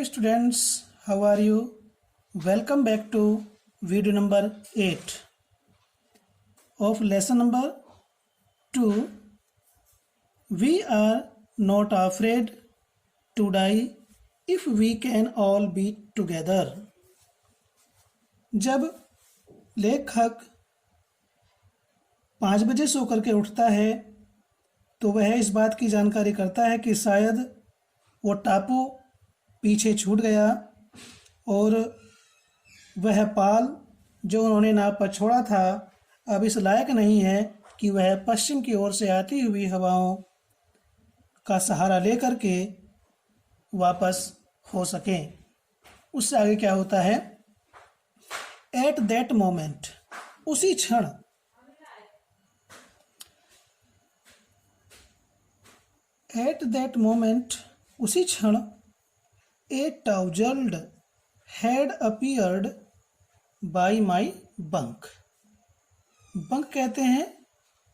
students, how are you? Welcome back to video number 8 of lesson number 2. We are not afraid to die if we can all be together. जब लेखक 5 बजे सो करके उठता है तो वह इस बात की जानकारी करता है कि शायद वो टापू पीछे छूट गया और वह पाल जो उन्होंने नाव पर छोड़ा था अब इस लायक नहीं है कि वह पश्चिम की ओर से आती हुई हवाओं का सहारा लेकर के वापस हो सके। उससे आगे क्या होता है? एट दैट मोमेंट, उसी क्षण, एट दैट मोमेंट, उसी क्षण, a tousled head appeared by my bunk. Bunk कहते हैं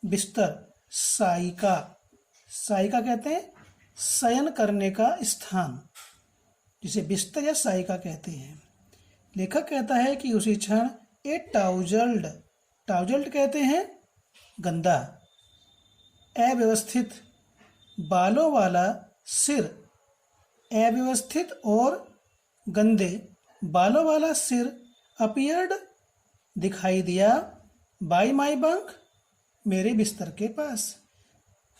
बिस्तर, साइका, साइका कहते हैं शयन करने का स्थान, जिसे बिस्तर या साइका कहते हैं। लेखक कहता है कि उसी क्षण ए टाउजल्ड, टाउजल्ड कहते हैं गंदा, अव्यवस्थित, बालों वाला सिर, अव्यवस्थित और गंदे बालों वाला सिर, अपीयर्ड दिखाई दिया, बाई माई बंक, मेरे बिस्तर के पास।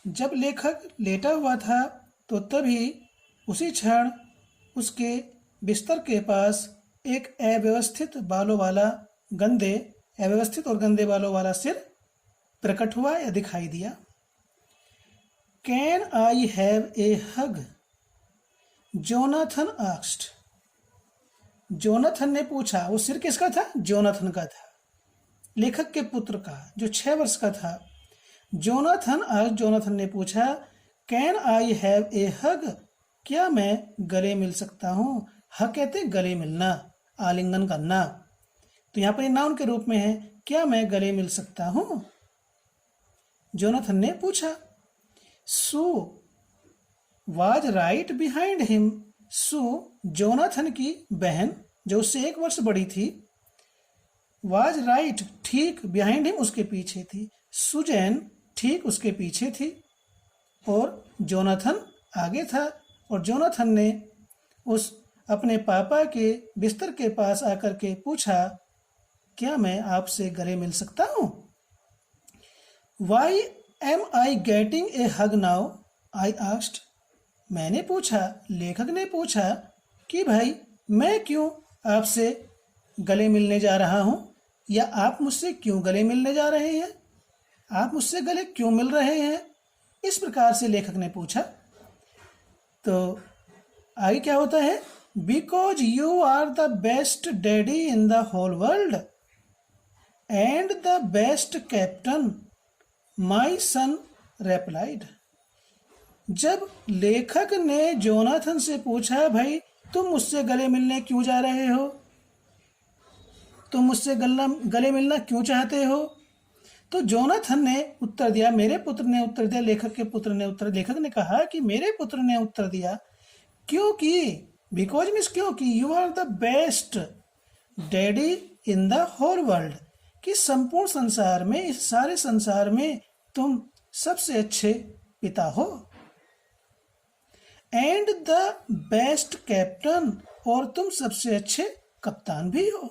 जब लेखक लेटा हुआ था तो तभी उसी क्षण उसके बिस्तर के पास एक अव्यवस्थित बालों वाला अव्यवस्थित और गंदे बालों वाला सिर प्रकट हुआ या दिखाई दिया। Can I have a hug? Jonathan asked. Jonathan ने पूछा। वो सिर किसका था? जोनाथन का था, लेखक के पुत्र का, जो 6 वर्ष का था। जोनाथन ने पूछा, कैन आई हैव ए हग? क्या मैं गले मिल सकता हूँ? हग कहते गले मिलना, आलिंगन करना, तो यहाँ पर ये नाउन के रूप में है। क्या मैं गले मिल सकता हूँ? जोनाथन ने पूछा। Sue was right behind him. Sue Jonathan की बहन जो उससे 1 वर्ष बड़ी थी, वाज राइट ठीक, बिहाइंड हिम उसके पीछे थी, सुजैन ठीक उसके पीछे थी और जोनाथन आगे था। और जोनाथन ने उस अपने पापा के बिस्तर के पास आकर के पूछा, क्या मैं आपसे गले मिल सकता हूँ? Why am I getting a hug now? I asked. मैंने पूछा, लेखक ने पूछा कि भाई मैं क्यों आपसे गले मिलने जा रहा हूँ, या आप मुझसे क्यों गले मिलने जा रहे हैं, आप मुझसे गले क्यों मिल रहे हैं? इस प्रकार से लेखक ने पूछा। तो आगे क्या होता है? Because you are the best daddy in the whole world and the best captain, my son replied. जब लेखक ने जोनाथन से पूछा, भाई तुम मुझसे गले मिलने क्यों जा रहे हो, तुम मुझसे गले मिलना क्यों चाहते हो, तो जोनाथन ने उत्तर दिया, मेरे पुत्र ने उत्तर दिया, लेखक ने कहा कि मेरे पुत्र ने उत्तर दिया, क्योंकि, बिकॉज मीन्स क्योंकि, you are the best daddy in the whole world, कि संपूर्ण संसार में, इस सारे संसार में तुम सबसे अच्छे पिता हो, एंड द बेस्ट कैप्टन, और तुम सबसे अच्छे कप्तान भी हो।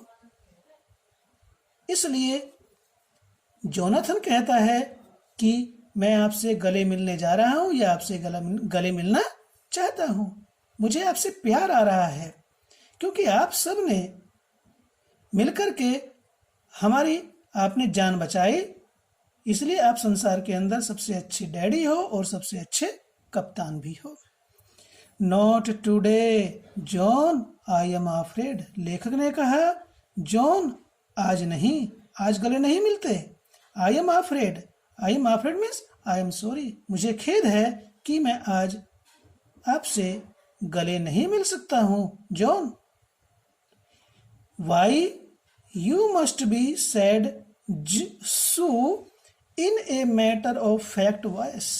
इसलिए जोनाथन कहता है कि मैं आपसे गले मिलने जा रहा हूं या आपसे गले मिलना चाहता हूं, मुझे आपसे प्यार आ रहा है, क्योंकि आप सब ने मिलकर के हमारी आपने जान बचाई, इसलिए आप संसार के अंदर सबसे अच्छे डैडी हो और सबसे अच्छे कप्तान भी हो। Not today John, I am afraid. लेखक ने कहा, जॉन आज नहीं, आज गले नहीं मिलते। I am afraid, I am afraid means I am sorry, मुझे खेद है कि मैं आज आपसे गले नहीं मिल सकता हूँ John. Why you must be sad Sue in a matter of fact voice.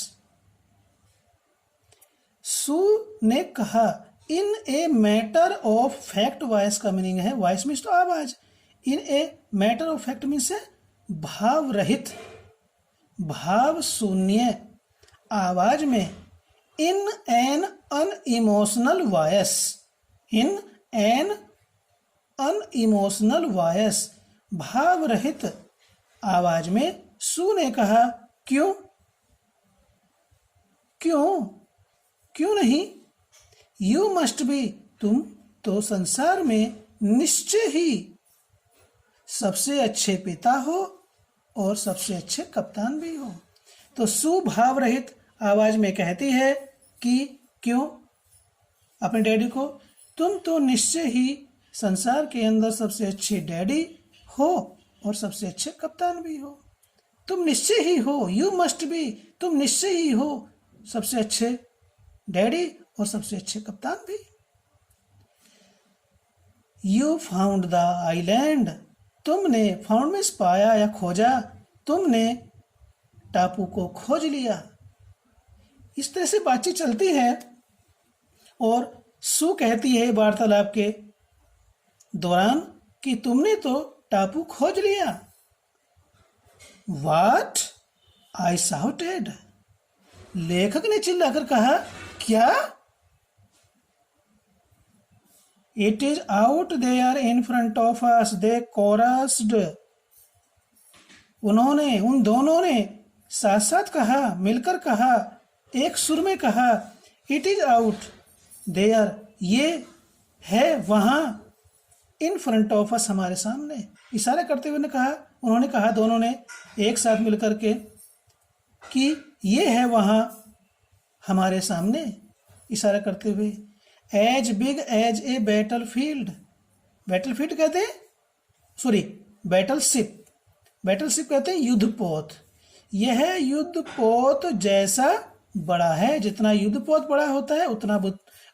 Sue ने कहा, in a matter of fact voice का मीनिंग है, वॉइस मीन्स तो आवाज, in a matter of fact means है भाव रहित, भाव शून्य आवाज में, in an unemotional voice, in an unemotional voice, भाव रहित आवाज में सू ने कहा, क्यों क्यों क्यों नहीं, यू मस्ट बी, तुम तो संसार में निश्चय ही सबसे अच्छे पिता हो और सबसे अच्छे कप्तान भी हो। तो सू भाव रहित आवाज में कहती है कि क्यों अपने डैडी को, तुम तो निश्चय ही संसार के अंदर सबसे अच्छे डैडी हो और सबसे अच्छे कप्तान भी हो। तुम निश्चय ही हो, यू मस्ट बी, तुम निश्चय ही हो सबसे अच्छे डैडी और सबसे अच्छे कप्तान भी। यू फाउंड द आइलैंड, तुमने, फाउंड मीन्स पाया या खोजा, तुमने टापू को खोज लिया। इस तरह से बातचीत चलती है और सू कहती है वार्तालाप के दौरान कि तुमने तो टापू खोज लिया। What? I shouted. लेखक ने चिल्लाकर कहा, क्या? It is out there in front of us, they chorused. उन्होंने, उन दोनों ने साथ साथ कहा, मिलकर कहा, एक सुर में कहा, It is out there, ये है वहां, in front of us, हमारे सामने। इशारा करते हुए ने कहा, उन्होंने कहा, दोनों ने एक साथ मिलकर के कि ये है वहां हमारे सामने, इशारा करते हुए। As big as a battlefield, battlefield कहते हैं, सॉरी बैटलशिप, बैटलशिप कहते हैं युद्धपोत। यह युद्धपोत जैसा बड़ा है, जितना युद्धपोत बड़ा होता है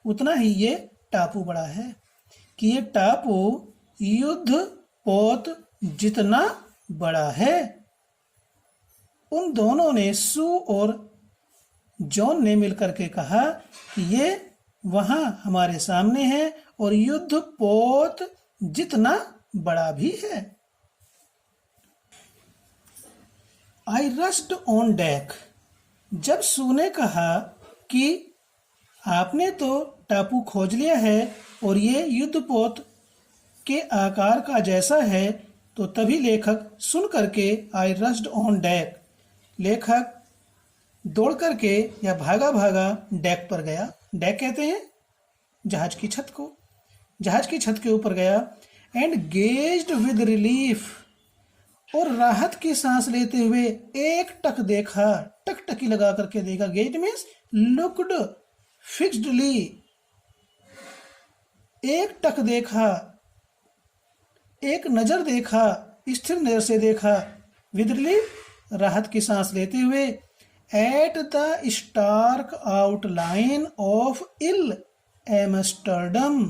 उतना ही ये टापू बड़ा है, कि ये टापू युद्धपोत जितना बड़ा है। उन दोनों ने, सू और जॉन ने मिलकर के कहा कि ये वहां हमारे सामने है और युद्धपोत जितना बड़ा भी है। आई रश्ड ऑन डेक, जब सू ने कहा कि आपने तो टापू खोज लिया है और ये युद्धपोत के आकार का जैसा है, तो तभी लेखक सुन करके आई रश्ड ऑन डेक, लेखक दौड़ करके या भागा भागा डेक पर गया। डेक कहते हैं जहाज की छत को, जहाज की छत के ऊपर गया। एंड गेज्ड विद रिलीफ, और राहत की सांस लेते हुए एक टक देखा, टकटकी लगा करके देखा। गेज मीन्स लुक्ड फिक्स्डली, एक टक देखा, एक नजर देखा, स्थिर नजर से देखा। विद रिलीफ, राहत की सांस लेते हुए। At the stark outline of Ile Amsterdam,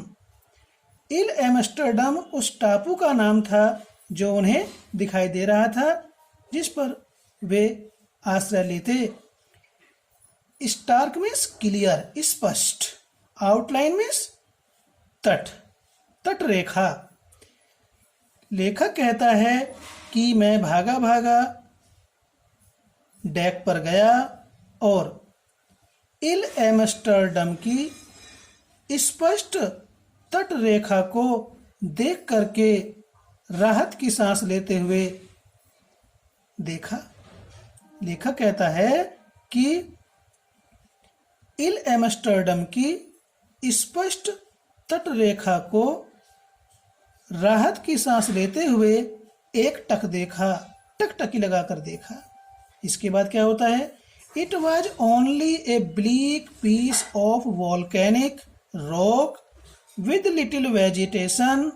Ile Amsterdam उस टापू का नाम था जो उन्हें दिखाई दे रहा था, जिस पर वे आश्रय लेते। स्टार्क मीन्स क्लियर, स्पष्ट, आउटलाइन मीन्स तट, तट रेखा। लेखक कहता है कि मैं भागा भागा डेक पर गया और इल एम्स्टर्डम की स्पष्ट तट रेखा को देख करके राहत की सांस लेते हुए देखा। लेखक कहता है कि इल एम्स्टर्डम की स्पष्ट तट रेखा को राहत की सांस लेते हुए एक टक देखा, टकटकी लगाकर देखा। इसके बाद क्या होता है? It was only a bleak piece of volcanic rock with little vegetation,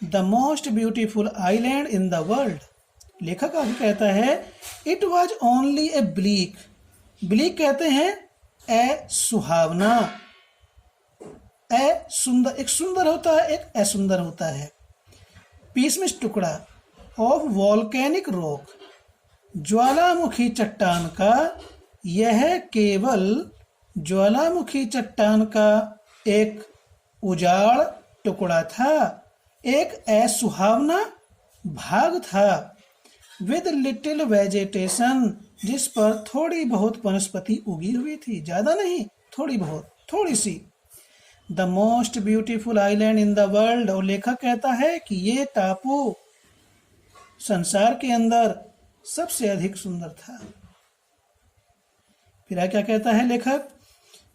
the most beautiful island in the world. लेखक आगे कहता है it was only a bleak, bleak कहते हैं ए सुहावना, ए सुंदर, एक सुंदर होता है, एक असुंदर होता है। पीस में टुकड़ा, ऑफ वॉल्केनिक रॉक, ज्वालामुखी चट्टान का, यह केवल ज्वालामुखी चट्टान का एक उजाड़ टुकड़ा था, एक असुहावना भाग था, विद लिटिल वेजिटेशन, जिस पर थोड़ी बहुत वनस्पति उगी हुई थी, ज्यादा नहीं, थोड़ी बहुत, थोड़ी सी। The most beautiful island in the world, और लेखक कहता है कि ये टापू संसार के अंदर सबसे अधिक सुंदर था। फिर क्या कहता है लेखक,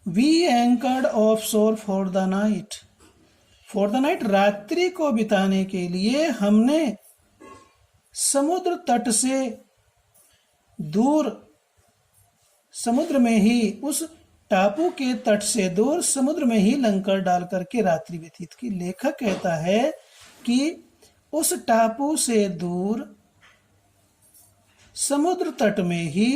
वी एंकर्ड ऑफ शोर for the night, for the night, रात्रि को बिताने के लिए हमने समुद्र तट से दूर, समुद्र में ही, उस टापू के तट से दूर समुद्र में ही लंगर डाल करके रात्रि व्यतीत की। लेखक कहता है कि उस टापू से दूर समुद्र तट में ही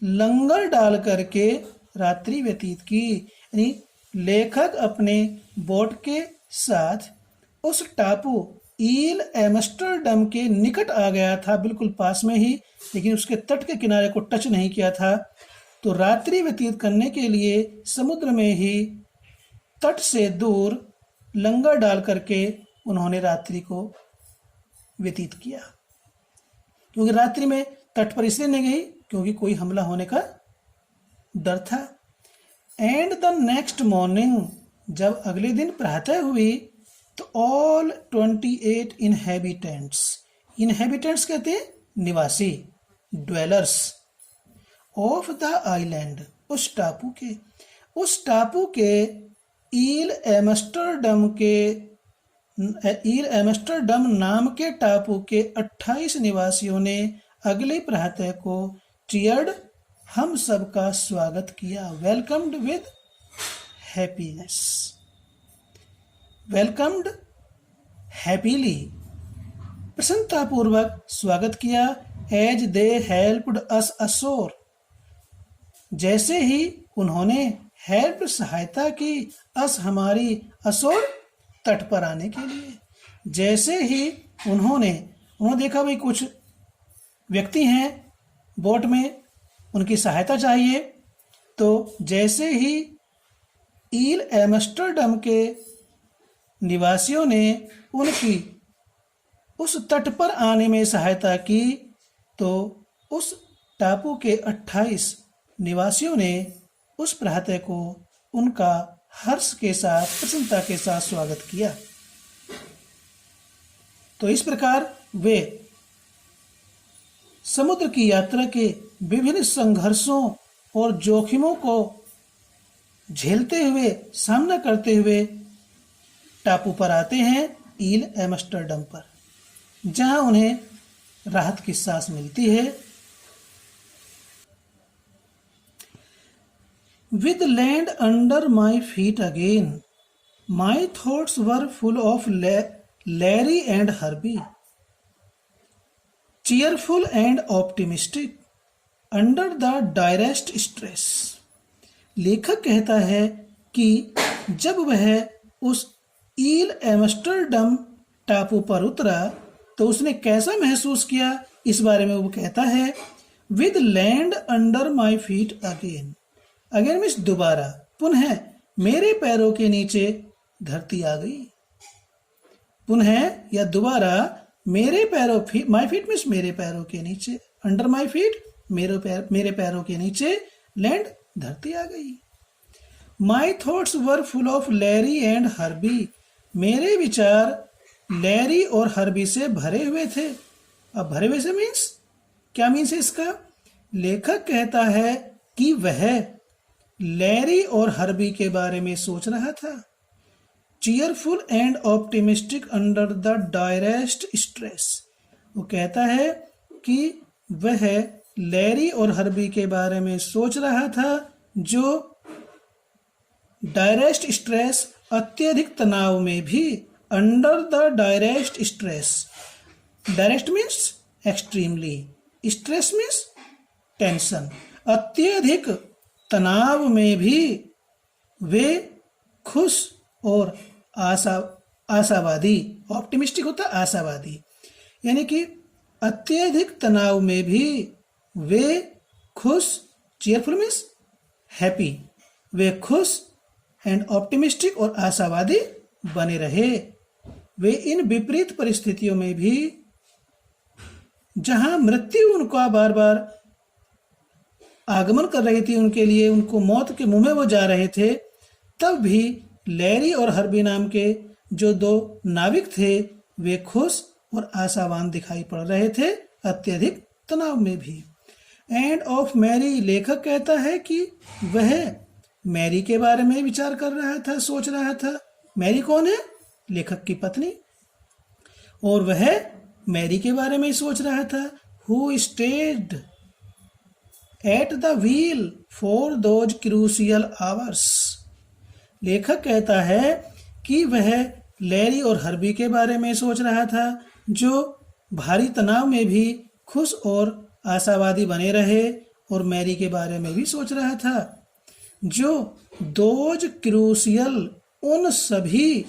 लंगर डाल करके रात्रि व्यतीत की। यानी लेखक अपने बोट के साथ उस टापू ईल एम्स्टर्डम के निकट आ गया था, बिल्कुल पास में ही, लेकिन उसके तट के किनारे को टच नहीं किया था। तो रात्रि व्यतीत करने के लिए समुद्र में ही तट से दूर लंगर डाल करके उन्होंने रात्रि को व्यतीत किया। क्योंकि रात्रि में तट पर इसलिए नहीं गई क्योंकि कोई हमला होने का डर था। एंड द नेक्स्ट मॉर्निंग, जब अगले दिन प्रातः हुई तो ऑल 28 इनहेबिटेंट्स, इनहेबिटेंट्स कहते हैं निवासी, ड्वेलर्स ऑफ द आइलैंड, उस टापू के ईल एम्स्टर्डम नाम के टापू के 28 निवासियों ने अगले प्रातः को चीयर्ड, हम सबका स्वागत किया, welcomed with happiness, welcomed happily, प्रसन्नतापूर्वक स्वागत किया, as they helped us ashore, जैसे ही उन्होंने हेल्प सहायता की, अस हमारी, अशोर तट पर आने के लिए। जैसे ही उन्होंने देखा भाई कुछ व्यक्ति हैं बोट में, उनकी सहायता चाहिए, तो जैसे ही ईल एम्स्टर्डम के निवासियों ने उनकी उस तट पर आने में सहायता की, तो उस टापू के 28 निवासियों ने उस प्रातः को उनका हर्ष के साथ, प्रसन्नता के साथ स्वागत किया। तो इस प्रकार वे समुद्र की यात्रा के विभिन्न संघर्षों और जोखिमों को झेलते हुए, सामना करते हुए टापू पर आते हैं, ईल एम्स्टर्डम पर, जहां उन्हें राहत की सांस मिलती है। With land under my feet again, my thoughts were full of Larry and Herbie, cheerful and optimistic under the direst stress. लेखक कहता है कि जब वह उस ईल एम्स्टर्डम टापू पर उतरा तो उसने कैसा महसूस किया, इस बारे में वो कहता है, With land under my feet again, again means दोबारा, पुनः मेरे पैरों के नीचे धरती आ गई, पुनः या दोबारा मेरे पैरों, माई फीट मीन्स मेरे पैरों के नीचे, अंडर माई फीट मेरे पैरों के नीचे, लैंड धरती आ गई। My thoughts were full of Larry and Herbie, मेरे विचार लैरी और हर्बी से भरे हुए थे। अब भरे हुए से मीन्स क्या मीन्स है इसका? लेखक कहता है कि वह लैरी और हर्बी के बारे में सोच रहा था। Cheerful and optimistic under the direst stress, वो कहता है कि वह लैरी और हर्बी के बारे में सोच रहा था जो डायरेस्ट स्ट्रेस, अत्यधिक तनाव में भी, under the direst stress, direct means extremely, stress means tension, अत्यधिक तनाव में भी वे खुश और आशावादी, ऑप्टिमिस्टिक होता आशावादी, यानी कि अत्यधिक तनाव में भी वे खुश, चीयरफुल मीन्स हैप्पी, वे खुश एंड ऑप्टिमिस्टिक और आशावादी बने रहे। वे इन विपरीत परिस्थितियों में भी, जहां मृत्यु उनका बार बार आगमन कर रही थी उनके लिए, उनको मौत के मुंह में वो जा रहे थे, तब भी लैरी और हर्बी नाम के जो दो नाविक थे वे खुश और आशावान दिखाई पड़ रहे थे, अत्यधिक तनाव में भी। एंड ऑफ मैरी, लेखक कहता है कि वह मैरी के बारे में विचार कर रहा था, सोच रहा था। मैरी कौन है? लेखक की पत्नी। और वह मैरी के बारे में सोच रहा था। Who stayed at the wheel for those crucial hours. लेखक कहता है कि वह लैरी और हर्बी के बारे में सोच रहा था, जो भारी तनाव में भी खुश और आशावादी बने रहे, और मैरी के बारे में भी सोच रहा था, जो दोज क्रूशियल, उन सभी,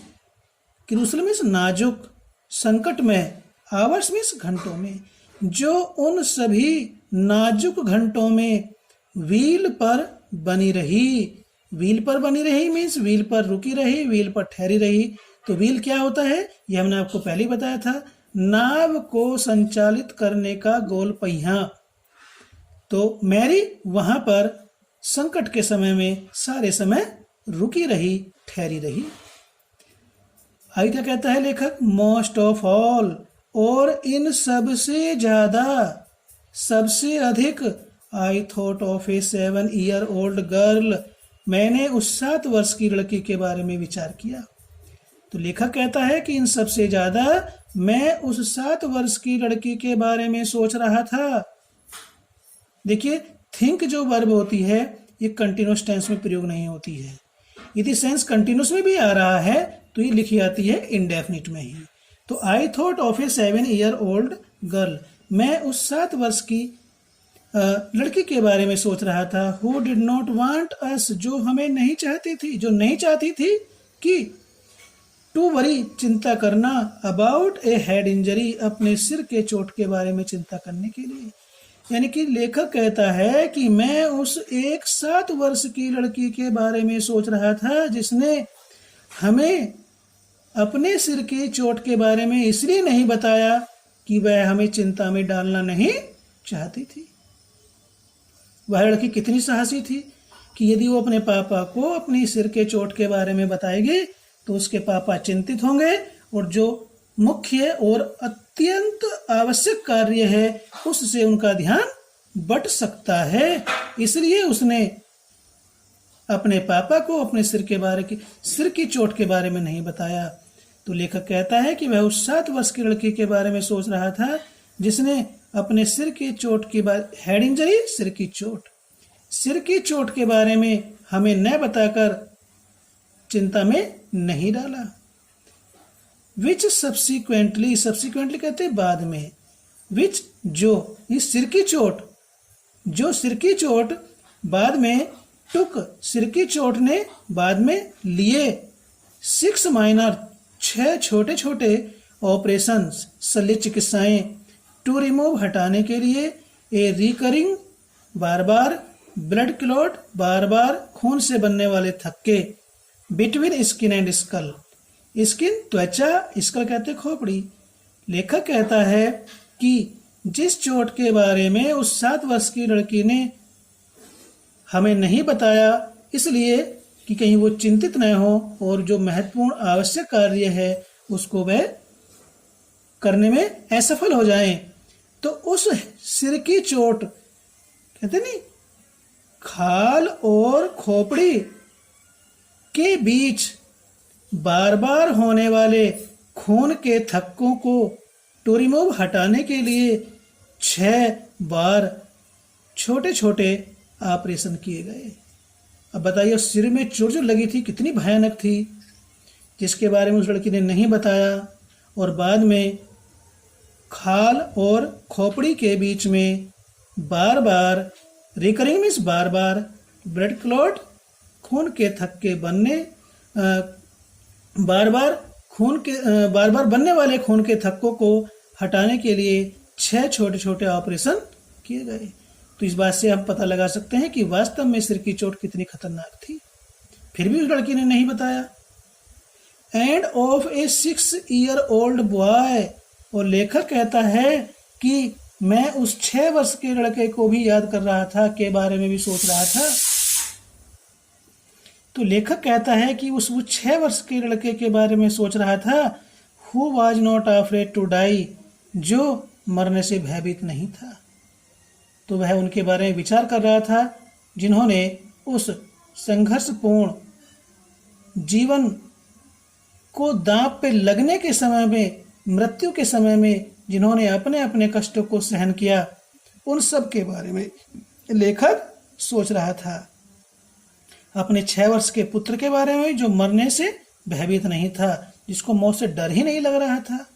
क्रूशियल मीन्स नाजुक, संकट में, आवर्स मीन्स घंटों में, जो उन सभी नाजुक घंटों में व्हील पर बनी रही। व्हील पर बनी रही मीन्स व्हील पर रुकी रही, व्हील पर ठहरी रही। तो व्हील क्या होता है ये हमने आपको पहले ही बताया था, नाव को संचालित करने का गोल पहिया। तो मैरी वहां पर संकट के समय में सारे समय रुकी रही, ठहरी रही। आगे क्या कहता है लेखक? मोस्ट ऑफ ऑल, और इन सबसे ज्यादा, सबसे अधिक, I thought of A 7 year old girl, मैंने उस 7 वर्ष की लड़की के बारे में विचार किया। तो लेखक कहता है कि इन सबसे ज्यादा मैं उस 7 वर्ष की लड़की के बारे में सोच रहा था। देखिए, थिंक जो वर्ब होती है ये कंटिन्यूअस टेंस में प्रयोग नहीं होती है। यदि सेंस कंटिन्यूअस में भी आ रहा है तो ये लिखी आती है इंडेफिनिट में ही। तो I thought of A 7 year old girl, मैं उस 7 वर्ष की लड़की के बारे में सोच रहा था। Who did not want us, जो हमें नहीं चाहती थी, जो नहीं चाहती थी कि टू वरी, चिंता करना, अबाउट ए हेड इंजरी, अपने सिर के चोट के बारे में चिंता करने के लिए। यानी कि लेखक कहता है कि मैं उस एक 7 वर्ष की लड़की के बारे में सोच रहा था, जिसने हमें अपने सिर के चोट के बारे में इसलिए नहीं बताया कि वह हमें चिंता में डालना नहीं चाहती थी। वह लड़की कितनी साहसी थी कि यदि वो अपने पापा को अपनी सिर के चोट के बारे में बताएगी तो उसके पापा चिंतित होंगे, और जो मुख्य और अत्यंत आवश्यक कार्य है उससे उनका ध्यान बट सकता है। इसलिए उसने अपने पापा को अपने सिर की चोट के बारे में नहीं बताया। तो लेखक कहता है कि वह उस 7 वर्ष की लड़की के बारे में सोच रहा था, जिसने अपने सिर की चोट के बारे, हेड इंजरी, सिर की चोट के बारे में हमें न बताकर चिंता में नहीं डाला। विच सब्सिक्वेंटली कहते हैं बाद में, विच जो, इस सिर की चोट बाद में, टुक, सिर की चोट ने बाद में लिए, 6 माइनर, 6 छोटे छोटे ऑपरेशंस, शल्य चिकित्साएं, टू रिमूव, हटाने के लिए, ए रिकरिंग, बार बार, ब्लड क्लॉट, बार बार खून से बनने वाले थक्के, between skin and skull, skin त्वचा, स्कल कहते खोपड़ी। लेखक कहता है कि जिस चोट के बारे में उस 7 वर्ष की लड़की ने हमें नहीं बताया, इसलिए कि कहीं वो चिंतित न हो और जो महत्वपूर्ण आवश्यक कार्य है उसको वह करने में असफल हो जाए, तो उस सिर की चोट, कहते नहीं, खाल और खोपड़ी के बीच बार बार होने वाले खून के थक्कों को टू रिमूव, हटाने के लिए 6 बार छोटे छोटे ऑपरेशन किए गए। अब बताइए, सिर में चोट जो लगी थी कितनी भयानक थी, जिसके बारे में उस लड़की ने नहीं बताया, और बाद में खाल और खोपड़ी के बीच में बार बार, रिकरिंग मीन्स बार बार, ब्लड क्लॉट, खून के थक्के बनने, बार बार बनने वाले खून के थक्कों को हटाने के लिए 6 छोटे छोटे ऑपरेशन किए गए। तो इस बात से हम पता लगा सकते हैं कि वास्तव में सिर की चोट कितनी खतरनाक थी। फिर भी उस लड़की ने नहीं बताया। End of A 6-year-old boy, और लेखक कहता है कि मैं उस 6 वर्ष के लड़के को भी याद कर रहा था, के बारे में भी सोच रहा था। तो लेखक कहता है कि उस वो 6 वर्ष के लड़के के बारे में सोच रहा था, who was not afraid to die, जो मरने से भयभीत नहीं था। तो वह उनके बारे में विचार कर रहा था जिन्होंने उस संघर्षपूर्ण जीवन को दांव पे लगने के समय में, मृत्यु के समय में जिन्होंने अपने अपने कष्टों को सहन किया, उन सब के बारे में लेखक सोच रहा था। अपने 6 वर्ष के पुत्र के बारे में जो मरने से भयभीत नहीं था, जिसको मौत से डर ही नहीं लग रहा था।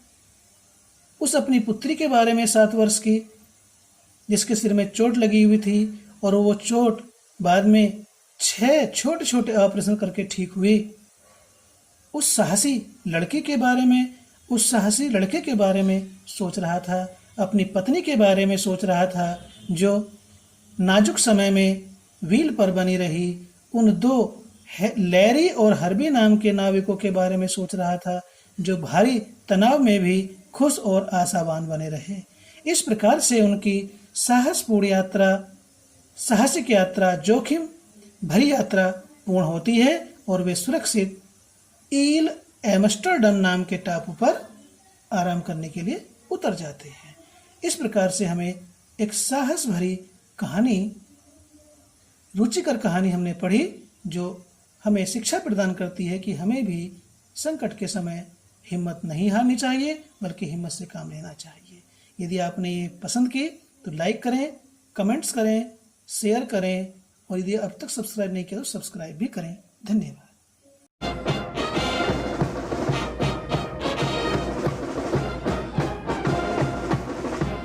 उस अपनी पुत्री के बारे में 7 वर्ष की, जिसके सिर में चोट लगी हुई थी और वो चोट बाद में 6 छोटे छोटे ऑपरेशन करके ठीक हुई। उस साहसी लड़के के बारे में, उस साहसी लड़के के बारे में सोच रहा था। अपनी पत्नी के बारे में सोच रहा था जो नाजुक समय में व्हील पर बनी रही। उन 2 लैरी और हर्बी नाम के नाविकों के बारे में सोच रहा था जो भारी तनाव में भी खुश और आशावान बने रहे। इस प्रकार से उनकी साहसपूर्ण यात्रा, साहसिक यात्रा, जोखिम भरी यात्रा पूर्ण होती है और वे सुरक्षित ईल एम्स्टर्डम नाम के टापू पर आराम करने के लिए उतर जाते हैं। इस प्रकार से हमें एक साहस भरी कहानी, रुचिकर कहानी हमने पढ़ी, जो हमें शिक्षा प्रदान करती है कि हमें भी संकट के समय हिम्मत नहीं हारनी चाहिए, बल्कि हिम्मत से काम लेना चाहिए। यदि आपने ये पसंद की तो लाइक करें, कमेंट्स करें, शेयर करें, और यदि अब तक सब्सक्राइब नहीं किया तो सब्सक्राइब भी करें। धन्यवाद।